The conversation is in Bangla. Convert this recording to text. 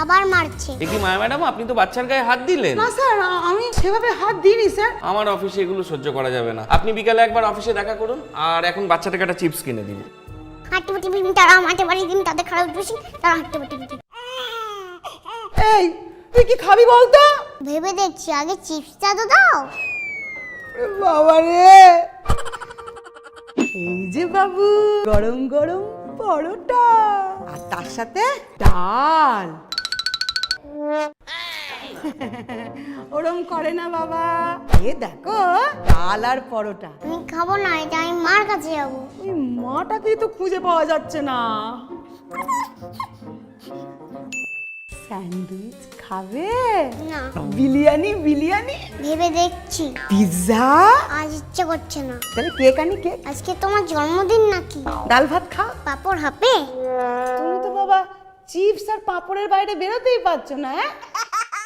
আবার মারছে। দেখি মায়া ম্যাডাম, আপনি তো বাচ্চার গায়ে হাত দিলেন। না স্যার, আমি সেভাবে হাত দিইনি স্যার। আমার অফিসে এগুলো সহ্য করা যাবে না। আপনি বিকালে একবার অফিসে দেখা করুন, আর এখন বাচ্চাটাকে একটা চিপস কিনে দিন। হাঁটতে পারবি তারা মাঠে বাড়ি দিন, তাদের খারাপ বসি তারা হাঁটতে পারবি। এই তুই কি খাবি বলতো? ভেবে দেখছি, আগে চিপসটা তো দাও। বাবা রে, এই যে বাবু, গরম গরম পরোটা আর তার সাথে ডাল। ওরম করে না বাবা, এ দেখো ডাল আর পরোটা। আমি খাবো না, এটা আমি মার কাছে যাবো। ওই মাটাকেই তো খুঁজে পাওয়া যাচ্ছে না। স্যান্ডউইচ খাবে? না, বিরিয়ানি? বিরিয়ানি? ভেবে দেখছি, পিৎজা? আজ ইচ্ছে করছে না। তাহলে কেক আনি, কেক। আজকে তোমার জন্মদিন নাকি? ডাল ভাত খা। পাপড় হাপে? তুমি তো বাবা চিপস আর পাঁপড়ের বাইরে বেরোতেই পারছো না। হ্যাঁ